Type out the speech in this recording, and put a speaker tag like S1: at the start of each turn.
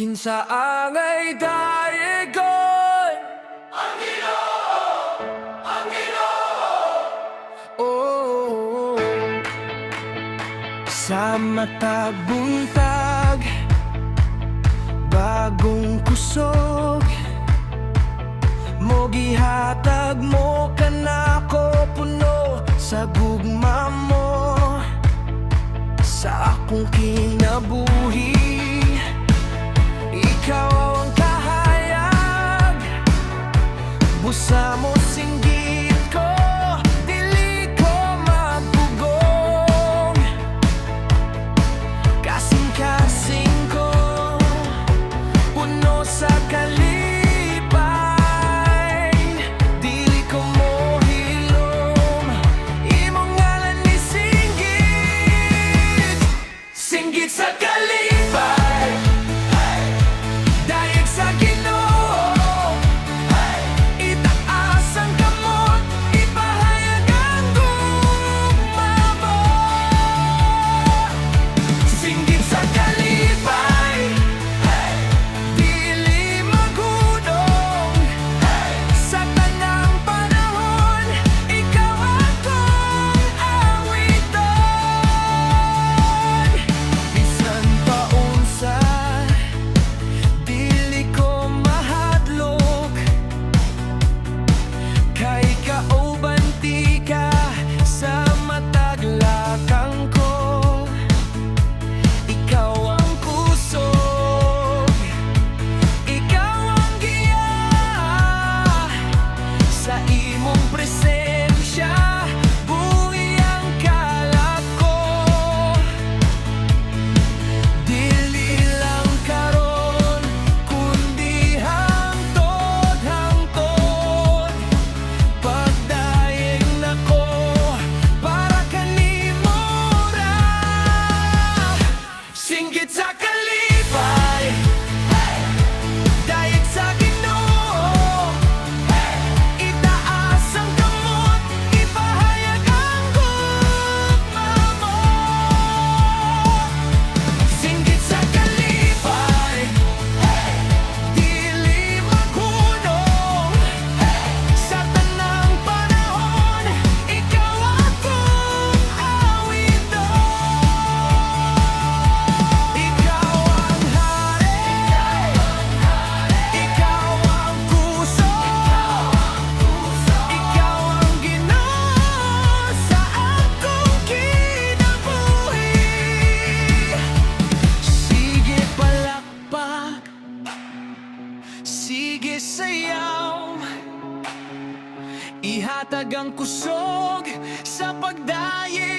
S1: Kinsa angay dayegon ang Ginoo, ang Ginoo. Oh, sa matag buntag, bagong kusog, mo gihatag mo kanako puno sa gugma mo sa akong kinabuhi. Ikaw ang kahayag, busa mo singgit ko, dili ko mapugong. Kasing-kasing ko, puno sa kalipay, dili ko mo hilom, imong ngalan ni singgit. Singgit sa kalipay, sige sayaw, ihatag ang kusog sa pagdaye.